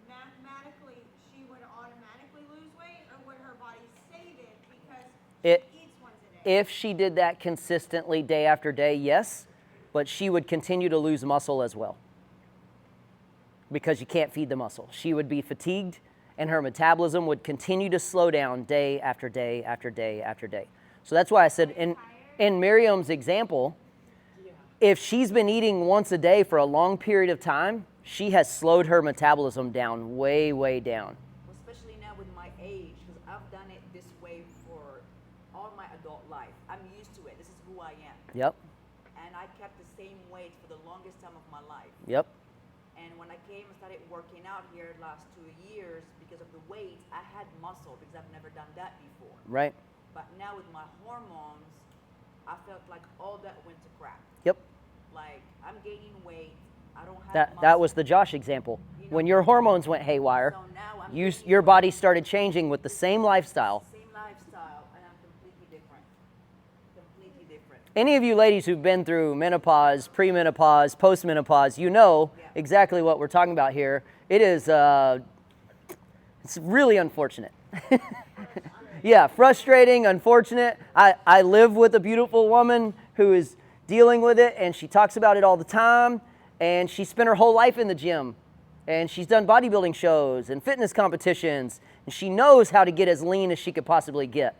mathematically, she would automatically lose weight, or would her body save it because It- she eats once a day? If she did that consistently day after day, yes, but she would continue to lose muscle as well because you can't feed the muscle. She would be fatigued and her metabolism would continue to slow down day after day after day after day. So that's why I said in Miriam's example, if she's been eating once a day for a long period of time, she has slowed her metabolism down way, way down. Especially now with my age, because I've done it this way for all my adult life. I'm used to it. This is who I am. Yep, And I kept the same weight for the longest time of my life. yep, And when I came and started working out here the last 2 years, because of the weight, I had muscle because I've never done that before. right, But now with my hormones, I felt like all that went to crap. yep. Like I'm gaining weight. I don't have That muscle. was the Josh example. When your hormones went haywire, So now I'm your gaining body started changing with the same lifestyle. same lifestyle, and I'm completely different. Completely different. Any of you ladies who've been through menopause, premenopause, postmenopause, you know exactly what we're talking about here. It is, it's really unfortunate. Yeah, frustrating, unfortunate. I live with a beautiful woman who is dealing with it, and she talks about it all the time, and she spent her whole life in the gym, and she's done bodybuilding shows and fitness competitions, and she knows how to get as lean as she could possibly get.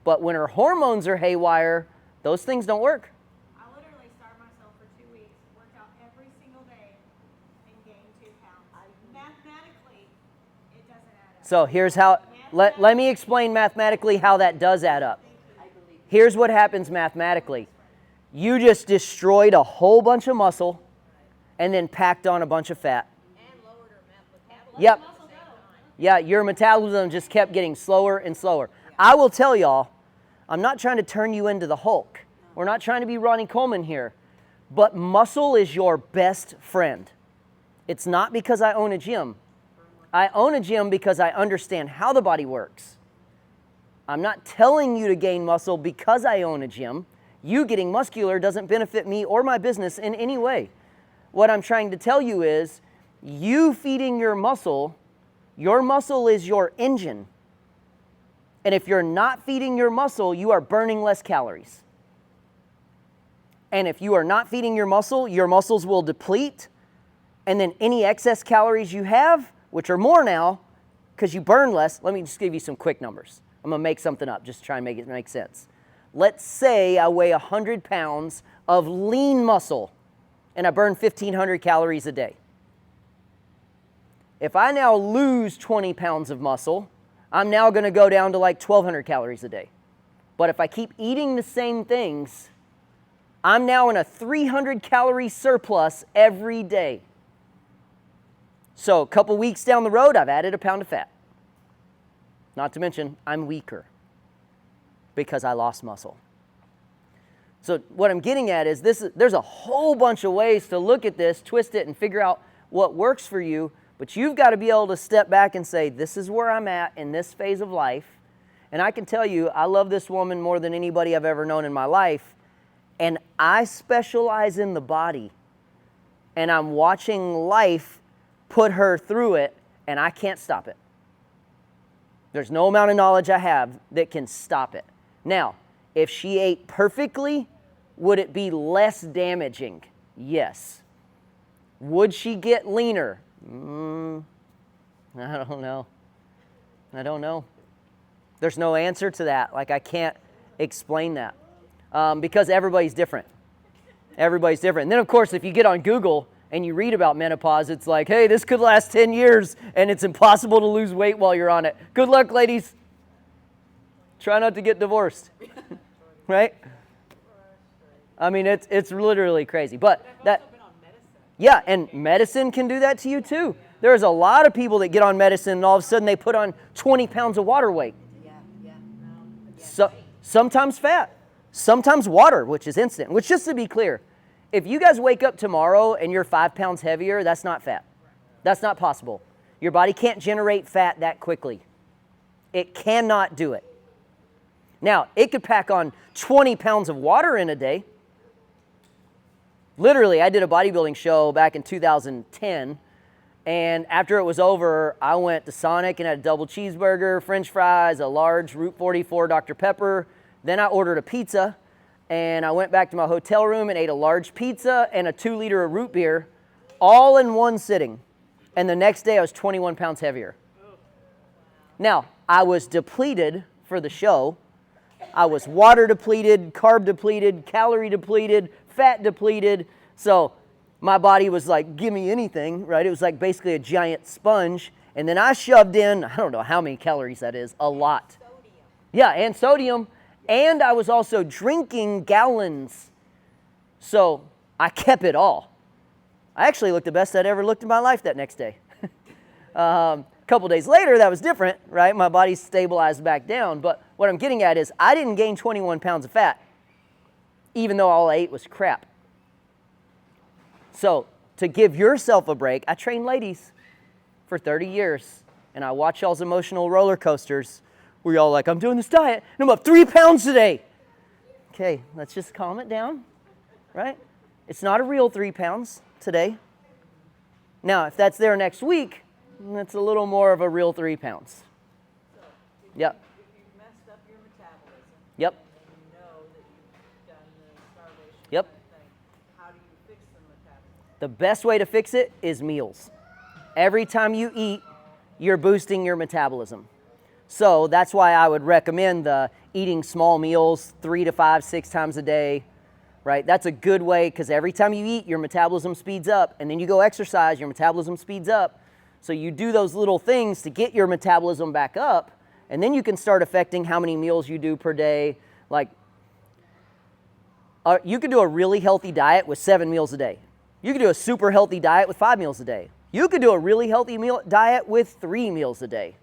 But when her hormones are haywire, those things don't work. I literally starved myself for 2 weeks, worked out every single day, and gained 2 pounds. Mathematically, it doesn't add up. So here's how, let me explain mathematically how that does add up. Here's what happens mathematically. You just destroyed a whole bunch of muscle and then packed on a bunch of fat. And lowered her metabolism. Yep. Muscle go. Yeah, your metabolism just kept getting slower and slower. I will tell y'all, I'm not trying to turn you into the Hulk. We're not trying to be Ronnie Coleman here. But muscle is your best friend. It's not because I own a gym. I own a gym because I understand how the body works. I'm not telling you to gain muscle because I own a gym. You getting muscular doesn't benefit me or my business in any way. What I'm trying to tell you is, you feeding your muscle is your engine. And if you're not feeding your muscle, you are burning less calories. And if you are not feeding your muscles will deplete. And then any excess calories you have, which are more now, because you burn less, let me just give you some quick numbers. I'm going to make something up, just to try and make it make sense. Let's say I weigh 100 pounds of lean muscle, and I burn 1,500 calories a day. If I now lose 20 pounds of muscle, I'm now going to go down to like 1,200 calories a day. But if I keep eating the same things, I'm now in a 300 calorie surplus every day. So a couple weeks down the road, I've added a pound of fat. Not to mention, I'm weaker because I lost muscle. So what I'm getting at is there's a whole bunch of ways to look at this, twist it, and figure out what works for you. But you've got to be able to step back and say, this is where I'm at in this phase of life. And I can tell you, I love this woman more than anybody I've ever known in my life. And I specialize in the body. And I'm watching life put her through it, and I can't stop it. There's no amount of knowledge I have that can stop it. Now, if she ate perfectly, would it be less damaging? Yes. Would she get leaner? I don't know. I don't know. There's no answer to that. Like, I can't explain that because everybody's different. Everybody's different. And then, of course, if you get on Google and you read about menopause, it's like, hey, this could last 10 years and it's impossible to lose weight while you're on it. Good luck, ladies. Try not to get divorced. Right? I mean, it's literally crazy. But that, yeah, and medicine can do that to you too. There's a lot of people that get on medicine and all of a sudden they put on 20 pounds of water weight. So, sometimes fat, sometimes water, which is instant. Which, just to be clear, if you guys wake up tomorrow and you're 5 pounds heavier, that's not fat. That's not possible. Your body can't generate fat that quickly. It cannot do it. Now, it could pack on 20 pounds of water in a day. Literally, I did a bodybuilding show back in 2010, and after it was over, I went to Sonic and had a double cheeseburger, french fries, a large Route 44 Dr. Pepper. Then I ordered a pizza, and I went back to my hotel room and ate a large pizza and a 2-liter of root beer, all in one sitting. And the next day, I was 21 pounds heavier. Now, I was depleted for the show. I was water depleted, carb depleted, calorie depleted, fat depleted. So my body was like, give me anything, right? It was like basically a giant sponge. And then I shoved in, I don't know how many calories that is, a lot. Sodium. Yeah, and sodium. And I was also drinking gallons. So I kept it all. I actually looked the best I'd ever looked in my life that next day. A couple days later, that was different, right? My body stabilized back down. But what I'm getting at is I didn't gain 21 pounds of fat, even though all I ate was crap. So to give yourself a break, I train ladies for 30 years, and I watch y'all's emotional roller coasters where y'all like, I'm doing this diet, and I'm up 3 pounds today. Okay, let's just calm it down, right? It's not a real 3 pounds today. Now, if that's there next week, that's a little more of a real 3 pounds. So, Yep. if you've messed up your metabolism, Yep. and you know that you've done the starvation Yep. kind of thing, how do you fix the metabolism? The best way to fix it is meals. Every time you eat, you're boosting your metabolism. So that's why I would recommend the eating small meals 3 to 5, 6 times a day, right? That's a good way because every time you eat, your metabolism speeds up. And then you go exercise, your metabolism speeds up. So you do those little things to get your metabolism back up, and then you can start affecting how many meals you do per day. Like You could do a really healthy diet with 7 meals a day. You could do a super healthy diet with 5 meals a day. You could do a really healthy diet with 3 meals a day.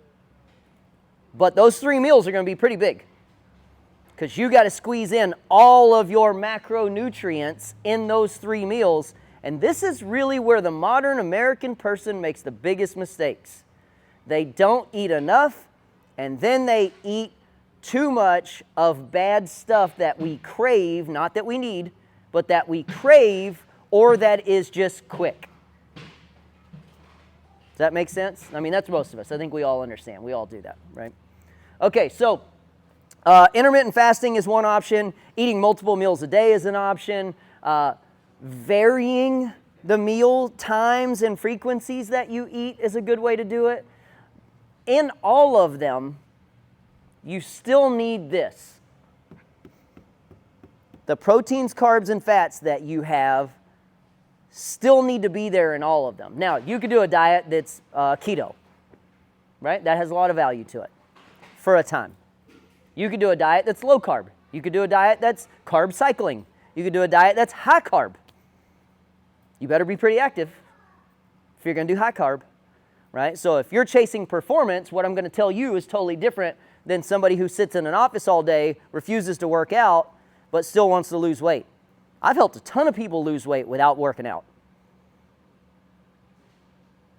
But those 3 meals are going to be pretty big because you got to squeeze in all of your macronutrients in those 3 meals. And this is really where the modern American person makes the biggest mistakes. They don't eat enough, and then they eat too much of bad stuff that we crave, not that we need, but that we crave or that is just quick. Does that make sense? I mean, that's most of us. I think we all understand. We all do that, right? Okay, so intermittent fasting is one option. Eating multiple meals a day is an option. Varying the meal times and frequencies that you eat is a good way to do it. In all of them, you still need this. The proteins, carbs, and fats that you have still need to be there in all of them. Now, you could do a diet that's keto, right? That has a lot of value to it for a time. You could do a diet that's low carb. You could do a diet that's carb cycling. You could do a diet that's high carb. You better be pretty active if you're going to do high carb, right? So if you're chasing performance, what I'm going to tell you is totally different than somebody who sits in an office all day, refuses to work out, but still wants to lose weight. I've helped a ton of people lose weight without working out.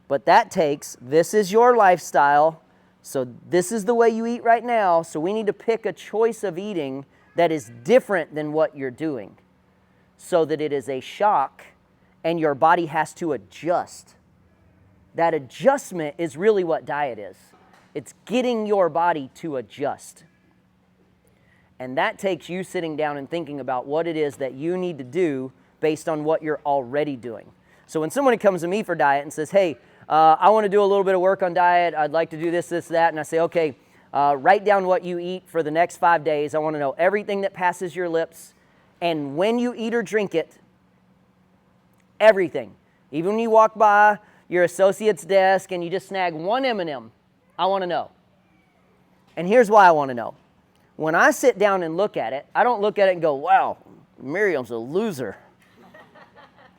But that takes, this is your lifestyle, so this is the way you eat right now, so we need to pick a choice of eating that is different than what you're doing so that it is a shock and your body has to adjust. That adjustment is really what diet is. It's getting your body to adjust. And that takes you sitting down and thinking about what it is that you need to do based on what you're already doing. So when somebody comes to me for diet and says, hey, I want to do a little bit of work on diet, I'd like to do this, this, that, and I say, okay, write down what you eat for the next 5 days. I want to know everything that passes your lips, and when you eat or drink it, everything. Even when you walk by your associate's desk and you just snag one M&M, I want to know. And here's why I want to know. When I sit down and look at it, I don't look at it and go, wow, Miriam's a loser.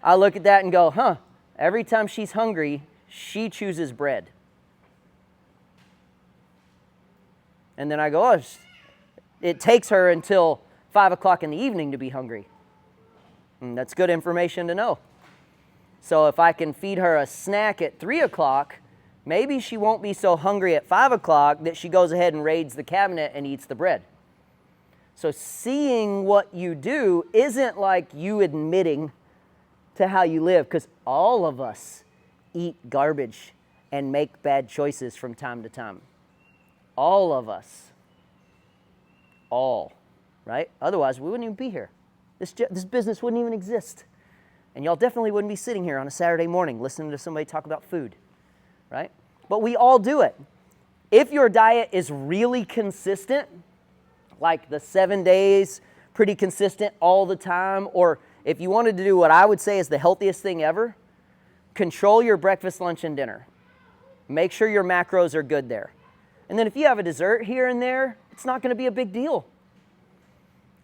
I look at that and go, every time she's hungry, she chooses bread. And then I go, it takes her until 5 o'clock in the evening to be hungry. And that's good information to know. So if I can feed her a snack at 3 o'clock, maybe she won't be so hungry at 5 o'clock that she goes ahead and raids the cabinet and eats the bread. So seeing what you do isn't like you admitting to how you live, because all of us eat garbage and make bad choices from time to time. All of us. All, right? Otherwise, we wouldn't even be here. This business wouldn't even exist. And y'all definitely wouldn't be sitting here on a Saturday morning listening to somebody talk about food, right? But we all do it. If your diet is really consistent, like the 7 days, pretty consistent all the time, or if you wanted to do what I would say is the healthiest thing ever, control your breakfast, lunch, and dinner. Make sure your macros are good there. And then if you have a dessert here and there, it's not going to be a big deal.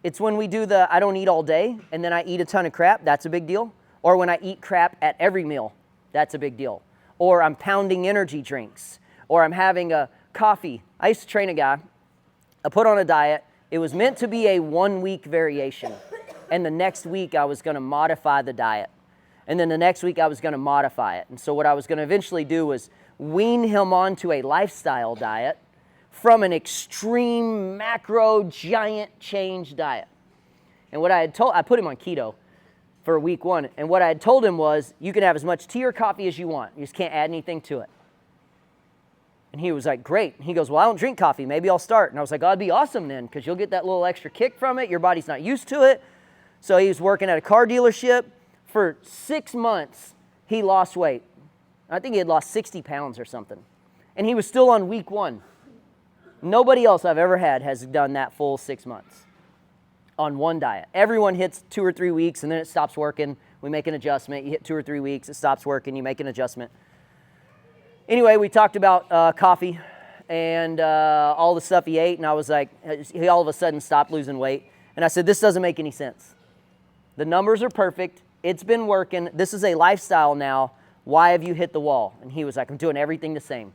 It's when we do I don't eat all day, and then I eat a ton of crap, that's a big deal. Or when I eat crap at every meal, that's a big deal. Or I'm pounding energy drinks, or I'm having a coffee. I used to train a guy. I put on a diet. It was meant to be a 1-week variation. And the next week I was going to modify the diet. And then the next week I was going to modify it. And so what I was going to eventually do was wean him onto a lifestyle diet from an extreme macro giant change diet. And what I put him on keto for week 1. And what I had told him was, you can have as much tea or coffee as you want. You just can't add anything to it. And he was like, great. He goes, well, I don't drink coffee. Maybe I'll start. And I was like, oh, that'd be awesome then, because you'll get that little extra kick from it. Your body's not used to it. So he was working at a car dealership. For 6 months, he lost weight. I think he had lost 60 pounds or something. And he was still on week 1. Nobody else I've ever had has done that full 6 months on one diet. Everyone hits 2 or 3 weeks, and then it stops working. We make an adjustment. You hit 2 or 3 weeks, it stops working. You make an adjustment. Anyway, we talked about coffee and all the stuff he ate, and I was like, he all of a sudden stopped losing weight. And I said, this doesn't make any sense. The numbers are perfect. It's been working. This is a lifestyle now. Why have you hit the wall? And he was like, I'm doing everything the same.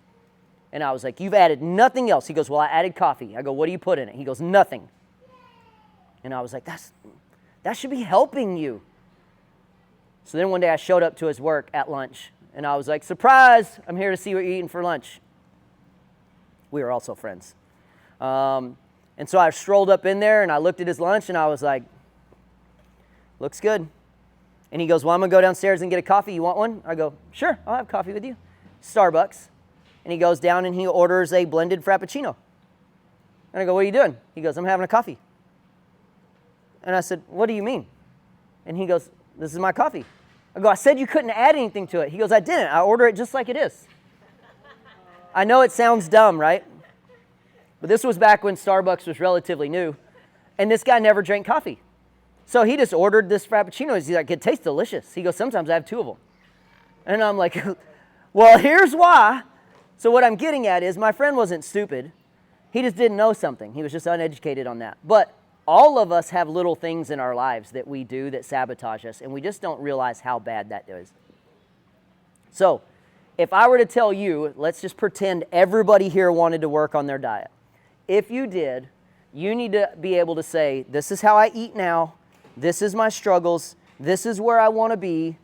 And I was like, you've added nothing else. He goes, well, I added coffee. I go, what do you put in it? He goes, nothing. And I was like, that should be helping you. So then one day I showed up to his work at lunch, and I was like, surprise, I'm here to see what you're eating for lunch. We were also friends. And so I strolled up in there, and I looked at his lunch, and I was like, looks good. And he goes, well, I'm going to go downstairs and get a coffee. You want one? I go, sure, I'll have coffee with you. Starbucks. And he goes down and he orders a blended Frappuccino. And I go, what are you doing? He goes, I'm having a coffee. And I said, what do you mean? And he goes, this is my coffee. I go, I said you couldn't add anything to it. He goes, I didn't. I order it just like it is. I know it sounds dumb, right? But this was back when Starbucks was relatively new. And this guy never drank coffee. So he just ordered this Frappuccino. He's like, it tastes delicious. He goes, sometimes I have 2 of them. And I'm like, well, here's why. So what I'm getting at is my friend wasn't stupid. He just didn't know something. He was just uneducated on that. But all of us have little things in our lives that we do that sabotage us, and we just don't realize how bad that is. So if I were to tell you, let's just pretend everybody here wanted to work on their diet. If you did, you need to be able to say, this is how I eat now. This is my struggles. This is where I want to be.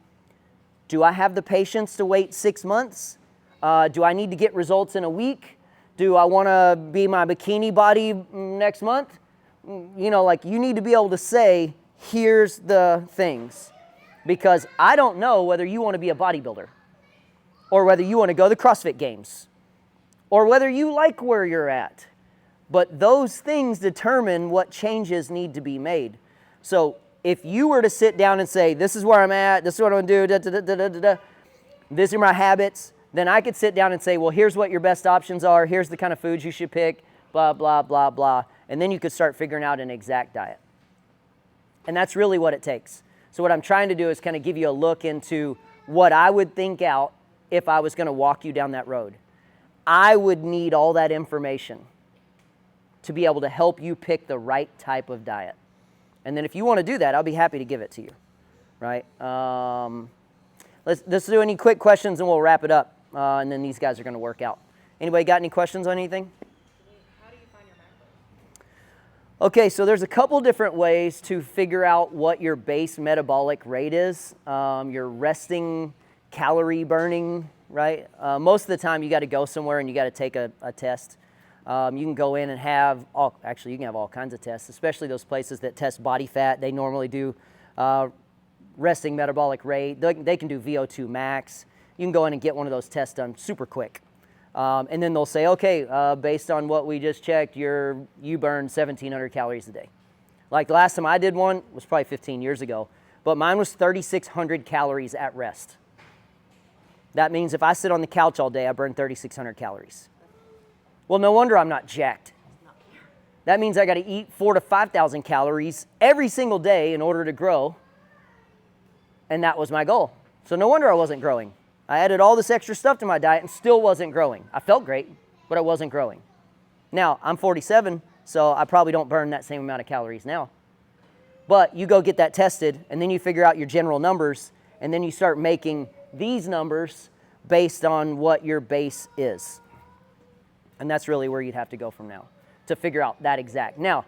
Do I have the patience to wait 6 months? Do I need to get results in a week? Do I want to be my bikini body next month? You know, like you need to be able to say, here's the things. Because I don't know whether you want to be a bodybuilder or whether you want to go to the CrossFit Games or whether you like where you're at. But those things determine what changes need to be made. So if you were to sit down and say, this is where I'm at, this is what I'm going to do, these are my habits, then I could sit down and say, well, here's what your best options are. Here's the kind of foods you should pick, blah, blah, blah, blah. And then you could start figuring out an exact diet. And that's really what it takes. So what I'm trying to do is kind of give you a look into what I would think out if I was going to walk you down that road. I would need all that information to be able to help you pick the right type of diet. And then if you want to do that, I'll be happy to give it to you, right? Let's do any quick questions and we'll wrap it up. And then these guys are going to work out. Anybody got any questions on anything? How do you find your macros? Okay, so there's a couple different ways to figure out what your base metabolic rate is. Your resting calorie burning, right? Most of the time you got to go somewhere and you got to take a test. You can go in and have you can have all kinds of tests, especially those places that test body fat. They normally do resting metabolic rate. They can do VO2 max. You can go in and get one of those tests done super quick. And then they'll say, okay, based on what we just checked, you burn 1,700 calories a day. Like the last time I did one was probably 15 years ago, but mine was 3,600 calories at rest. That means if I sit on the couch all day, I burn 3,600 calories. Well, no wonder I'm not jacked. That means I got to eat 4,000 to 5,000 calories every single day in order to grow. And that was my goal. So no wonder I wasn't growing. I added all this extra stuff to my diet and still wasn't growing. I felt great, but I wasn't growing. Now, I'm 47, so I probably don't burn that same amount of calories now. But you go get that tested, and then you figure out your general numbers, and then you start making these numbers based on what your base is. And that's really where you'd have to go from now to figure out that exact. Now,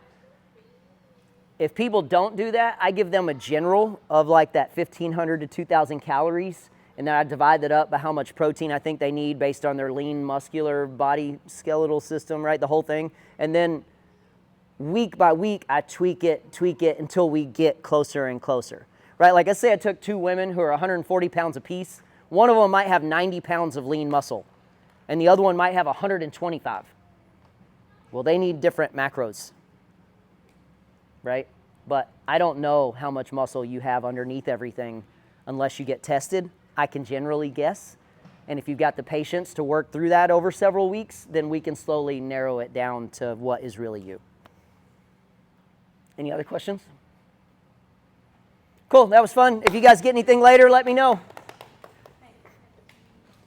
if people don't do that, I give them a general of like that 1,500 to 2,000 calories, and then I divide that up by how much protein I think they need based on their lean muscular body skeletal system, right, the whole thing. And then week by week, I tweak it until we get closer and closer, right? Like I say, I took 2 women who are 140 pounds apiece. One of them might have 90 pounds of lean muscle, and the other one might have 125. Well, they need different macros, right? But I don't know how much muscle you have underneath everything unless you get tested. I can generally guess. And if you've got the patience to work through that over several weeks, then we can slowly narrow it down to what is really you. Any other questions? Cool, that was fun. If you guys get anything later, let me know.